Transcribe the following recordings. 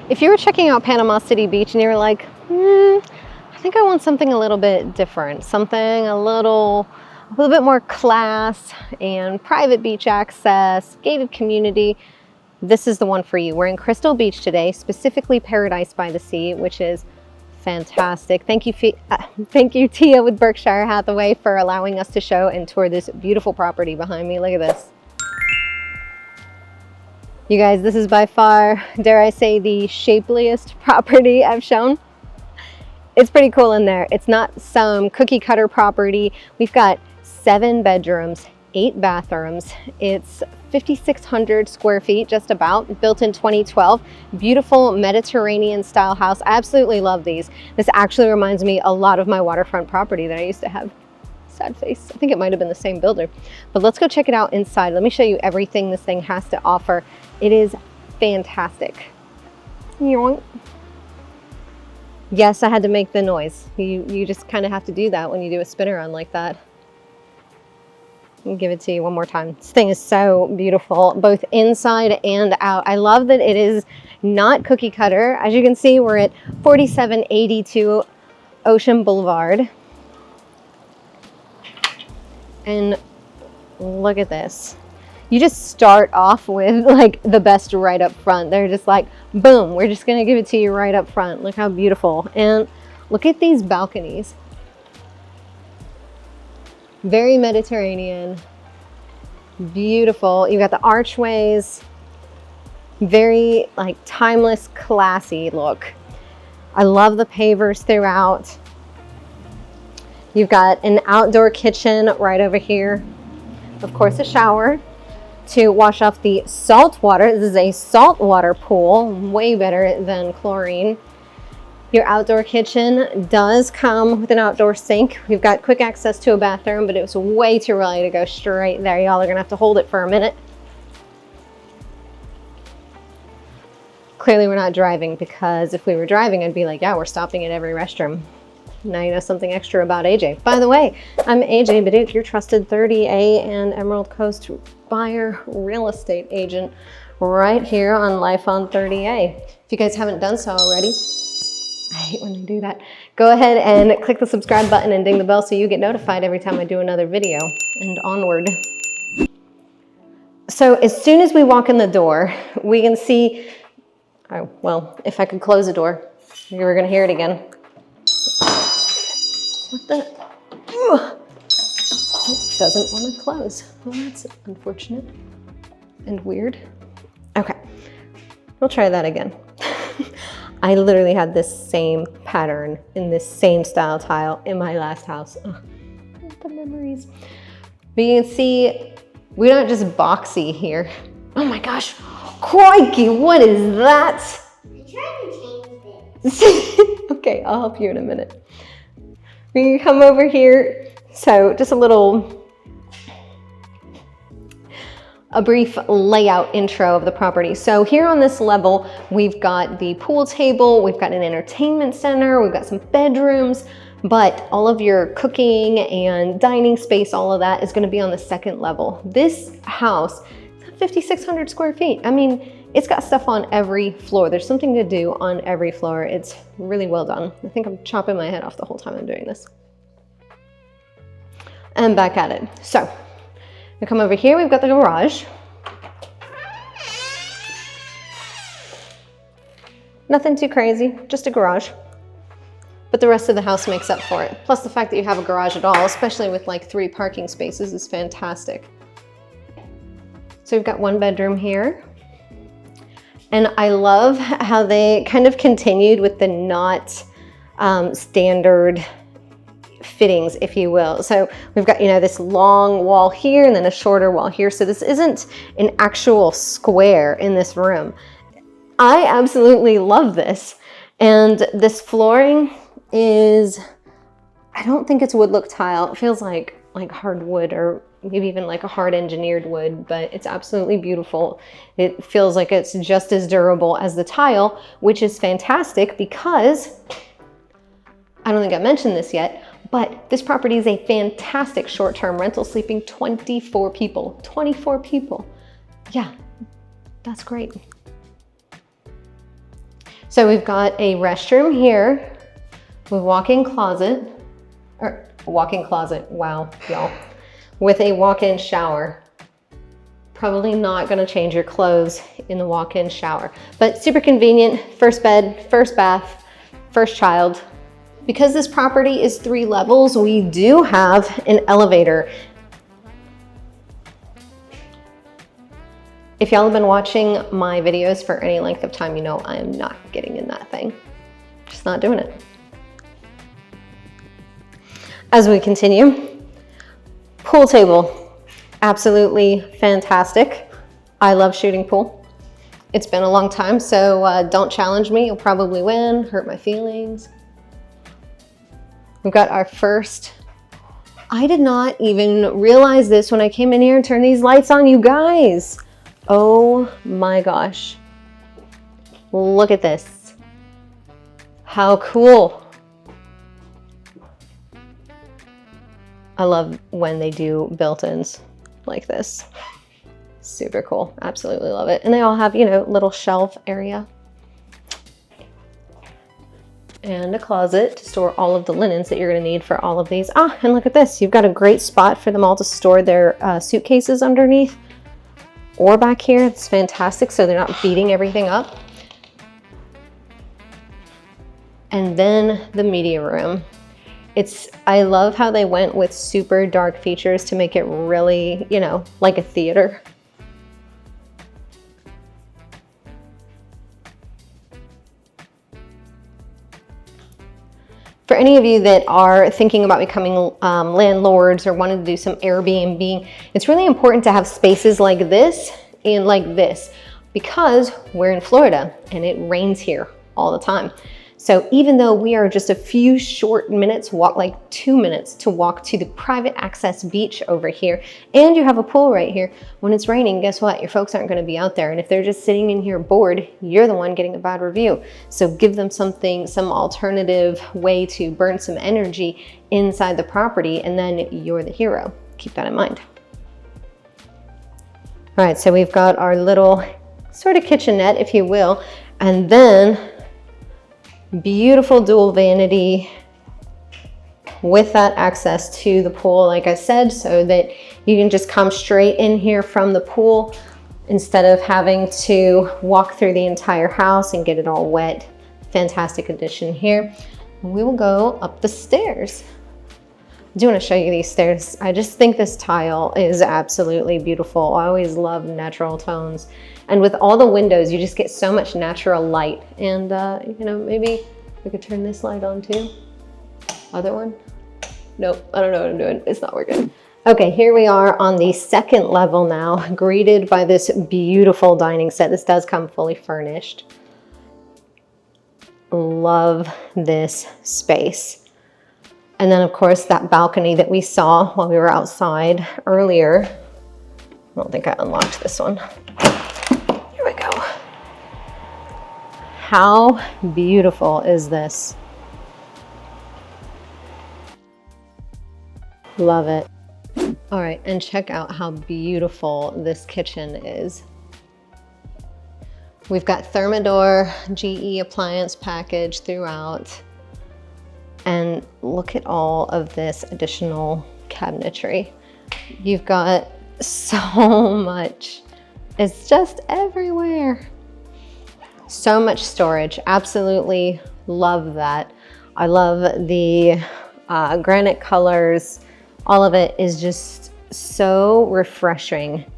If you were checking out Panama City Beach and you were like, I think I want something a little bit different, something a little bit more class and private beach access, gated community, this is the one for you. We're in Crystal Beach today, specifically Paradise by the Sea, which is fantastic. Thank you, Tia with Berkshire Hathaway, for allowing us to show and tour this beautiful property behind me. Look at this. You guys, this is by far, dare I say, the shapeliest property I've shown. It's pretty cool in there. It's not some cookie cutter property. We've got 7 bedrooms, 8 bathrooms. It's 5,600 square feet, just about, built in 2012. Beautiful Mediterranean style house. I absolutely love these. This actually reminds me a lot of my waterfront property that I used to have. Sad face. I think it might have been the same builder. But let's go check it out inside. Let me show you everything this thing has to offer. It is fantastic. Yes, I had to make the noise. You just kind of have to do that when you do a spin around like that. I'll give it to you one more time. This thing is so beautiful, both inside and out. I love that it is not cookie cutter. As you can see, we're at 4782 Ocean Boulevard. And look at this. You just start off with like the best right up front. They're just like, boom, we're just gonna give it to you right up front. Look how beautiful. And look at these balconies. Very Mediterranean, beautiful. You got the archways, very like timeless, classy look. I love the pavers throughout. You've got an outdoor kitchen right over here. Of course, a shower to wash off the salt water. This is a saltwater pool, way better than chlorine. Your outdoor kitchen does come with an outdoor sink. We've got quick access to a bathroom, but it was way too early to go straight there. Y'all are gonna have to hold it for a minute. Clearly we're not driving, because if we were driving, I'd be like, yeah, we're stopping at every restroom. Now you know something extra about AJ. By the way, I'm AJ Baduke, your trusted 30A and Emerald Coast buyer real estate agent right here on Life on 30A. If you guys haven't done so already, I hate when I do that. Go ahead and click the subscribe button and ding the bell so you get notified every time I do another video, and onward. So as soon as we walk in the door, we can see, oh, well, if I could close the door, you were gonna hear it again. What the? Oh, doesn't want to close. Well, that's unfortunate and weird. Okay, we'll try that again. I literally had this same pattern in this same style tile in my last house. Ugh, the memories. But you can see we're not just boxy here. Oh my gosh, crikey, what is that? I'm trying to change this. Okay, I'll help you in a minute. We can come over here. So just a brief layout intro of the property. So here on this level, we've got the pool table, we've got an entertainment center, we've got some bedrooms, but all of your cooking and dining space, all of that is gonna be on the second level. This house is 5,600 square feet. I mean, it's got stuff on every floor. There's something to do on every floor. It's really well done. I think I'm chopping my head off the whole time I'm doing this. And back at it. So, we come over here, we've got the garage. Nothing too crazy, just a garage. But the rest of the house makes up for it. Plus the fact that you have a garage at all, especially with like 3 parking spaces, is fantastic. So we've got 1 bedroom here. And I love how they kind of continued with the not standard fittings, if you will. So we've got, you know, this long wall here and then a shorter wall here. So this isn't an actual square in this room. I absolutely love this. And this flooring is, I don't think it's wood look tile. It feels like hardwood, or maybe even like a hard engineered wood, but it's absolutely beautiful. It feels like it's just as durable as the tile, which is fantastic because, I don't think I mentioned this yet, but this property is a fantastic short-term rental, sleeping 24 people. 24 people. Yeah, that's great. So we've got a restroom here with walk-in closet, or walk-in closet, wow, y'all, with a walk-in shower. Probably not gonna change your clothes in the walk-in shower, but super convenient. First bed, first bath, first child. Because this property is 3 levels, we do have an elevator. If y'all have been watching my videos for any length of time, you know I am not getting in that thing. Just not doing it. As we continue, pool table, absolutely fantastic. I love shooting pool. It's been a long time, so don't challenge me. You'll probably win, hurt my feelings. We've got our first, I did not even realize this when I came in here and turned these lights on, you guys. Oh my gosh. Look at this. How cool. I love when they do built-ins like this. Super cool. Absolutely love it. And they all have, you know, little shelf area. And a closet to store all of the linens that you're going to need for all of these. Ah, and look at this. You've got a great spot for them all to store their suitcases underneath or back here. It's fantastic, so they're not beating everything up. And then the media room. I love how they went with super dark features to make it really, you know, like a theater. For any of you that are thinking about becoming landlords or wanting to do some Airbnb, it's really important to have spaces like this and like this, because we're in Florida and it rains here all the time. So even though we are just a few short minutes, walk like 2 minutes to walk to the private access beach over here, and you have a pool right here, when it's raining, guess what? Your folks aren't going to be out there. And if they're just sitting in here bored, you're the one getting a bad review. So give them something, some alternative way to burn some energy inside the property, and then you're the hero. Keep that in mind. All right, so we've got our little sort of kitchenette, if you will, and then beautiful dual vanity with that access to the pool, like I said, so that you can just come straight in here from the pool instead of having to walk through the entire house and get it all wet. Fantastic addition here. We will go up the stairs. I do want to show you these stairs. I just think this tile is absolutely beautiful. I always love natural tones. And with all the windows, you just get so much natural light. And, you know, maybe we could turn this light on too. Other one? Nope, I don't know what I'm doing. It's not working. Okay, here we are on the second level now, greeted by this beautiful dining set. This does come fully furnished. Love this space. And then, of course, that balcony that we saw while we were outside earlier. I don't think I unlocked this one. Here we go. How beautiful is this? Love it. All right, and check out how beautiful this kitchen is. We've got Thermador GE appliance package throughout. And look at all of this additional cabinetry. You've got so much. It's just everywhere. So much storage. Absolutely love that. I love the granite colors. All of it is just so refreshing.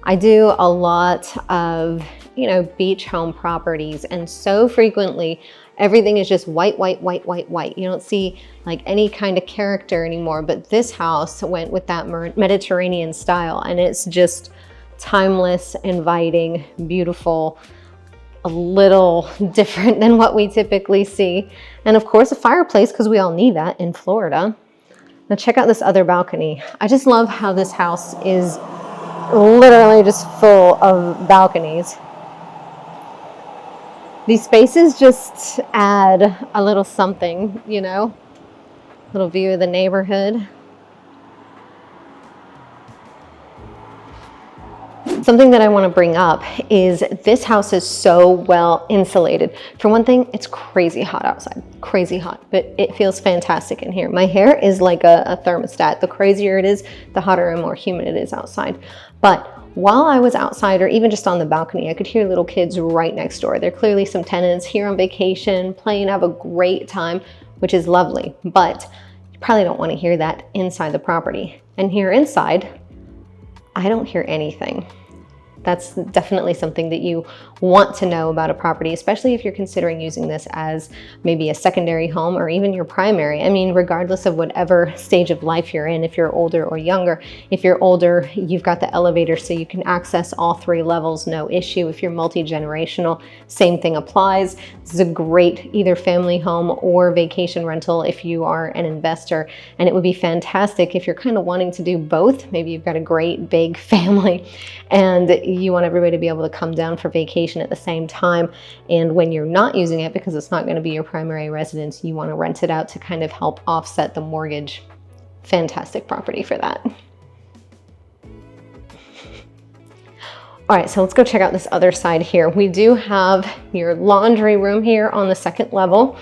I do a lot of, you know, beach home properties, and so frequently everything is just white, white, white, white, white. You don't see like any kind of character anymore, but this house went with that Mediterranean style, and it's just timeless, inviting, beautiful, a little different than what we typically see. And of course a fireplace, because we all need that in Florida. Now check out this other balcony. I just love how this house is literally just full of balconies. These spaces just add a little something, you know, little view of the neighborhood. Something that I want to bring up is this house is so well insulated. For one thing, it's crazy hot outside, crazy hot, but it feels fantastic in here. My hair is like a thermostat. The crazier it is, the hotter and more humid it is outside. But while I was outside, or even just on the balcony, I could hear little kids right next door. They're clearly some tenants here on vacation, playing, have a great time, which is lovely. But you probably don't want to hear that inside the property. And here inside, I don't hear anything. That's definitely something that you want to know about a property, especially if you're considering using this as maybe a secondary home or even your primary. I mean, regardless of whatever stage of life you're in, if you're older or younger. If you're older, you've got the elevator so you can access all 3 levels, no issue. If you're multi-generational, same thing applies. This is a great either family home or vacation rental if you are an investor. And it would be fantastic if you're kind of wanting to do both. Maybe you've got a great big family and you want everybody to be able to come down for vacation at the same time. And when you're not using it, because it's not going to be your primary residence, you want to rent it out to kind of help offset the mortgage. Fantastic property for that. All right, so let's go check out this other side here. We do have your laundry room here on the 2nd level.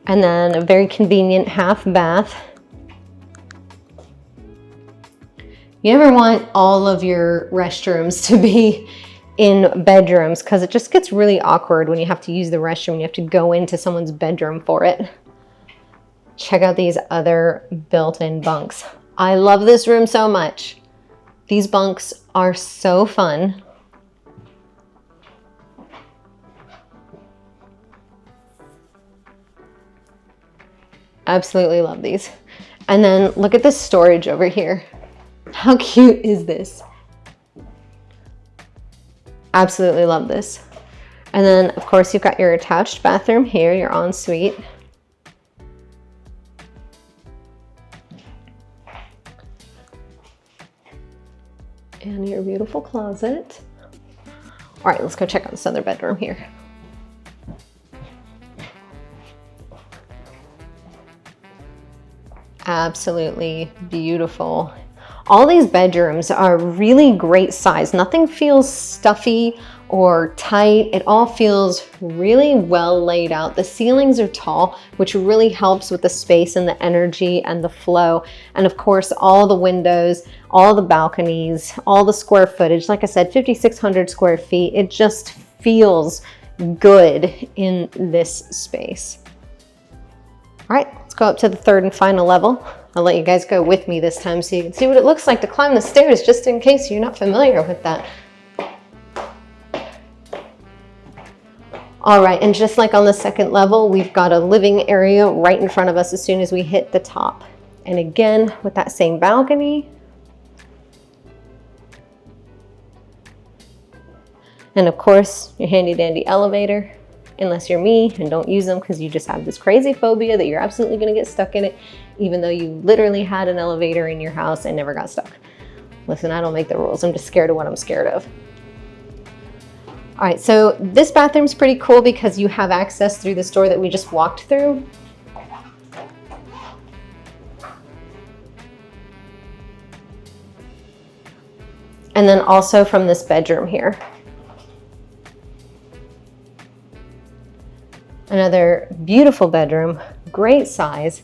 And then a very convenient half bath. You never want all of your restrooms to be in bedrooms because it just gets really awkward when you have to use the restroom. You have to go into someone's bedroom for it. Check out these other built-in bunks. I love this room so much. These bunks are so fun. Absolutely love these. And then look at the storage over here. How cute is this? Absolutely love this. And then, of course, you've got your attached bathroom here, your ensuite. And your beautiful closet. All right, let's go check out this other bedroom here. Absolutely beautiful. All these bedrooms are really great size. Nothing feels stuffy or tight. It all feels really well laid out. The ceilings are tall, which really helps with the space and the energy and the flow. And of course, all the windows, all the balconies, all the square footage. Like I said, 5,600 square feet. It just feels good in this space. All right, let's go up to the 3rd and final level. I'll let you guys go with me this time so you can see what it looks like to climb the stairs, just in case you're not familiar with that. All right, and just like on the 2nd level, we've got a living area right in front of us as soon as we hit the top. And again, with that same balcony. And of course, your handy dandy elevator. Unless you're me and don't use them because you just have this crazy phobia that you're absolutely going to get stuck in it, even though you literally had an elevator in your house and never got stuck. Listen, I don't make the rules. I'm just scared of what I'm scared of. All right, so this bathroom's pretty cool because you have access through this door that we just walked through. And then also from this bedroom here. Another beautiful bedroom, great size.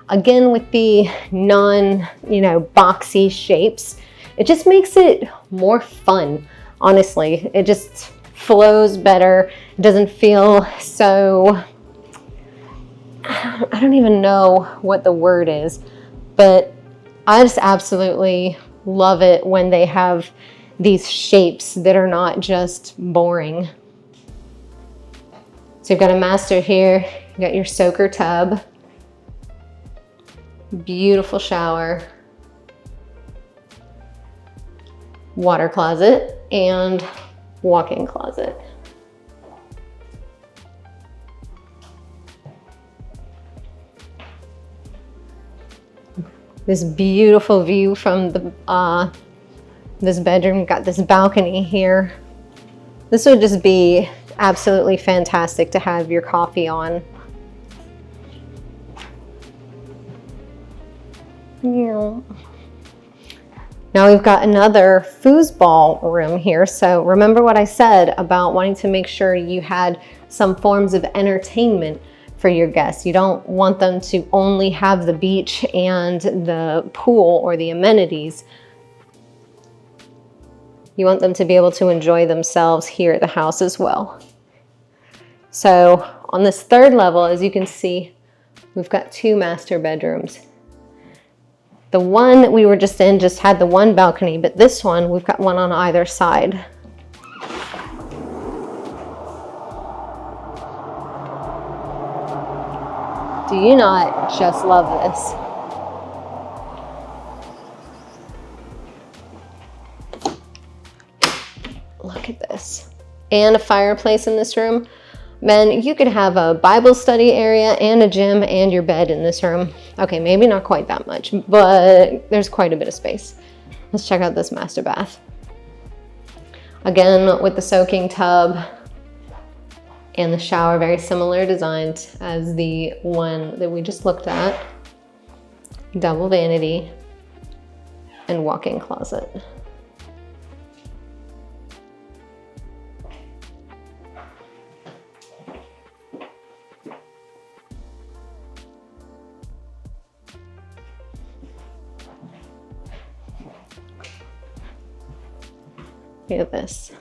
Again, with the boxy shapes, it just makes it more fun, honestly. It just flows better. It doesn't feel so, I don't even know what the word is, but I just absolutely love it when they have these shapes that are not just boring. So you've got a master here, you got your soaker tub, beautiful shower, water closet, and walk-in closet. This beautiful view from the this bedroom. You've got this balcony here. This would just be absolutely fantastic to have your coffee on. Yeah. Now we've got another foosball room here. So remember what I said about wanting to make sure you had some forms of entertainment for your guests. You don't want them to only have the beach and the pool or the amenities. You want them to be able to enjoy themselves here at the house as well. So on this third level, as you can see, we've got 2 master bedrooms. The one that we were just in just had the 1 balcony, but this one, we've got 1 on either side. Do you not just love this? Look at this. And a fireplace in this room. Man, you could have a Bible study area and a gym and your bed in this room. Okay, maybe not quite that much, but there's quite a bit of space. Let's check out this master bath. Again, with the soaking tub and the shower, very similar designed as the one that we just looked at. Double vanity and walk-in closet. Look at this.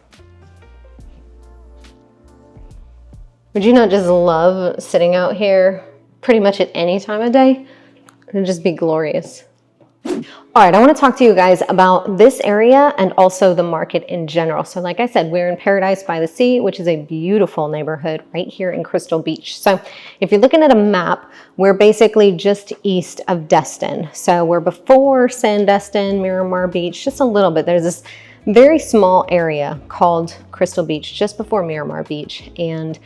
Would you not just love sitting out here pretty much at any time of day? It'd just be glorious. All right, I want to talk to you guys about this area and also the market in general. So like I said, we're in Paradise by the Sea, which is a beautiful neighborhood right here in Crystal Beach. So if you're looking at a map, we're basically just east of Destin. So we're before Sandestin, Miramar Beach, just a little bit. There's this very small area called Crystal Beach just before Miramar Beach, and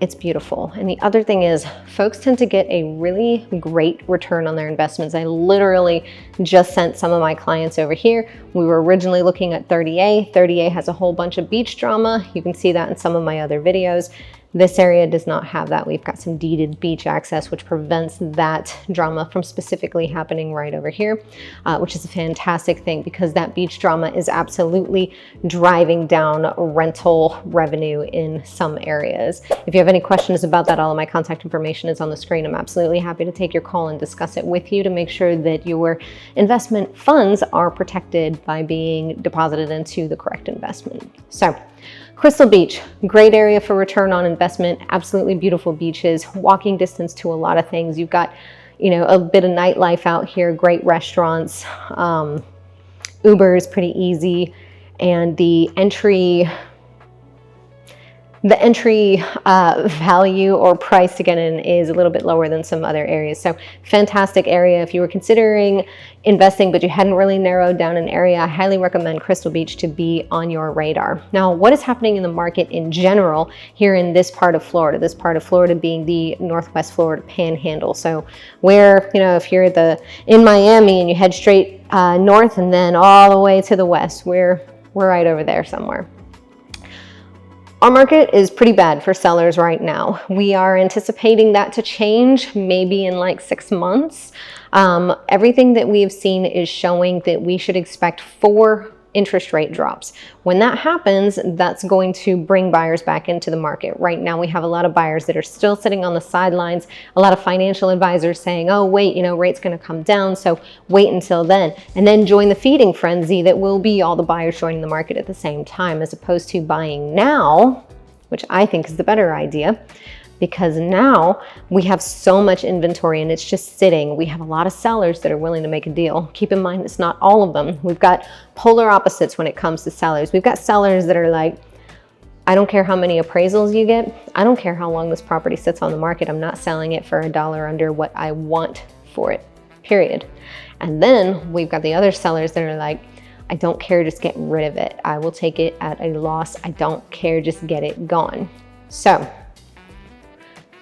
it's beautiful. And the other thing is, folks tend to get a really great return on their investments. I literally just sent some of my clients over here. We were originally looking at 30A. 30A has a whole bunch of beach drama. You can see that in some of my other videos. This area does not have that. We've got some deeded beach access, which prevents that drama from specifically happening right over here, which is a fantastic thing because that beach drama is absolutely driving down rental revenue in some areas. If you have any questions about that, all of my contact information is on the screen. I'm absolutely happy to take your call and discuss it with you to make sure that your investment funds are protected by being deposited into the correct investment. So, Crystal Beach, great area for return on investment, absolutely beautiful beaches, walking distance to a lot of things. You've got, you know, a bit of nightlife out here, great restaurants, Uber is pretty easy, and the entry value or price to get in is a little bit lower than some other areas. So fantastic area. If you were considering investing, but you hadn't really narrowed down an area, I highly recommend Crystal Beach to be on your radar. Now, what is happening in the market in general here in this part of Florida? This part of Florida being the Northwest Florida Panhandle. So where, you know, if you're in Miami and you head straight north and then all the way to the west, we're right over there somewhere. Our market is pretty bad for sellers right now. We are anticipating that to change maybe in like 6 months. Everything that we have seen is showing that we should expect 4 interest rate drops. When that happens, that's going to bring buyers back into the market. Right now, we have a lot of buyers that are still sitting on the sidelines, a lot of financial advisors saying, oh, wait, you know, rate's going to come down, so wait until then. And then join the feeding frenzy that will be all the buyers joining the market at the same time, as opposed to buying now, which I think is the better idea. Because now we have so much inventory and it's just sitting. We have a lot of sellers that are willing to make a deal. Keep in mind, it's not all of them. We've got polar opposites when it comes to sellers. We've got sellers that are like, I don't care how many appraisals you get. I don't care how long this property sits on the market. I'm not selling it for $1 under what I want for it, period. And then we've got the other sellers that are like, I don't care, just get rid of it. I will take it at a loss. I don't care, just get it gone. So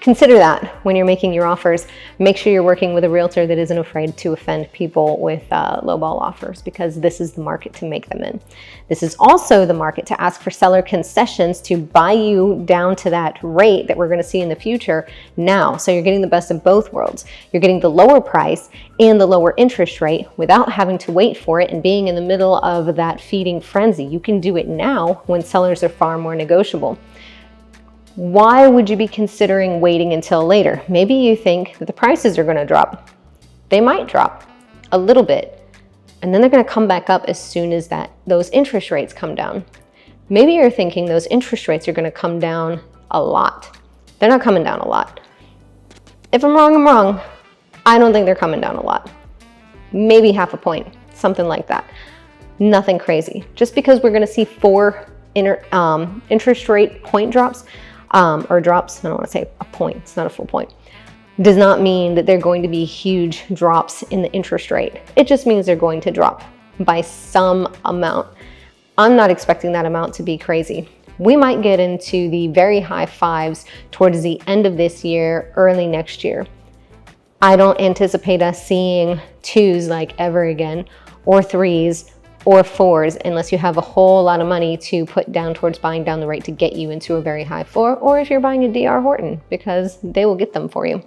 consider that when you're making your offers. Make sure you're working with a realtor that isn't afraid to offend people with lowball offers, because this is the market to make them in. This is also the market to ask for seller concessions to buy you down to that rate that we're going to see in the future now. So you're getting the best of both worlds. You're getting the lower price and the lower interest rate without having to wait for it and being in the middle of that feeding frenzy. You can do it now when sellers are far more negotiable. Why would you be considering waiting until later? Maybe you think that the prices are going to drop. They might drop a little bit, and then they're going to come back up as soon as those interest rates come down. Maybe you're thinking those interest rates are going to come down a lot. They're not coming down a lot. If I'm wrong, I'm wrong. I don't think they're coming down a lot. Maybe half a point, something like that. Nothing crazy. Just because we're going to see 4 interest rate point drops, or drops, I don't want to say a point, it's not a full point, does not mean that they're going to be huge drops in the interest rate. It just means they're going to drop by some amount. I'm not expecting that amount to be crazy. We might get into the very high 5s towards the end of this year, early next year. I don't anticipate us seeing 2s like ever again, or 3s, or 4s, unless you have a whole lot of money to put down towards buying down the rate to get you into a very high 4, or if you're buying a DR Horton, because they will get them for you.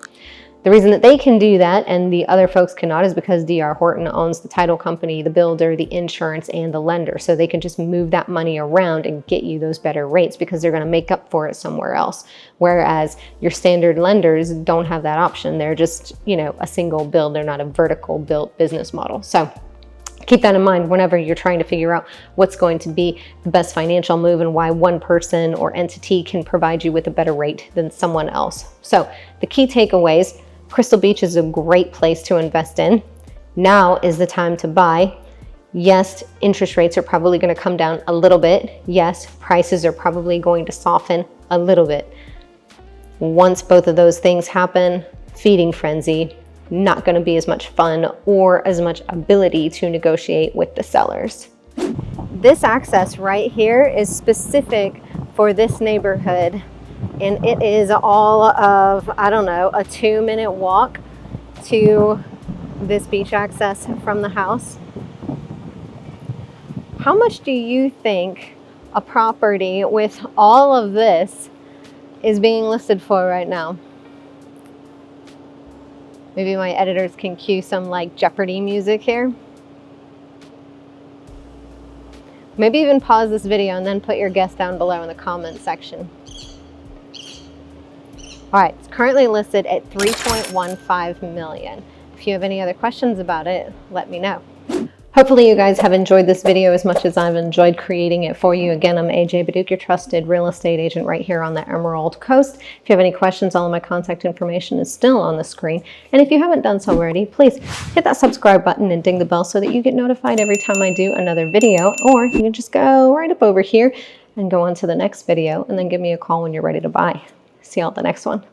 The reason that they can do that and the other folks cannot is because DR Horton owns the title company, the builder, the insurance, and the lender. So they can just move that money around and get you those better rates because they're going to make up for it somewhere else. Whereas your standard lenders don't have that option. They're just, a single build. They're not a vertical built business model. So keep that in mind whenever you're trying to figure out what's going to be the best financial move and why one person or entity can provide you with a better rate than someone else. So the key takeaways: Crystal Beach is a great place to invest in. Now is the time to buy. Yes, interest rates are probably going to come down a little bit. Yes, prices are probably going to soften a little bit. Once both of those things happen, feeding frenzy, not going to be as much fun or as much ability to negotiate with the sellers. This access right here is specific for this neighborhood, and it is all of, I don't know, a 2-minute walk to this beach access from the house. How much do you think a property with all of this is being listed for right now? Maybe my editors can cue some Jeopardy music here. Maybe even pause this video and then put your guess down below in the comments section. All right, it's currently listed at $3.15 million. If you have any other questions about it, let me know. Hopefully you guys have enjoyed this video as much as I've enjoyed creating it for you. Again, I'm AJ Baduke, your trusted real estate agent right here on the Emerald Coast. If you have any questions, all of my contact information is still on the screen. And if you haven't done so already, please hit that subscribe button and ding the bell so that you get notified every time I do another video. Or you can just go right up over here and go on to the next video and then give me a call when you're ready to buy. See you all at the next one.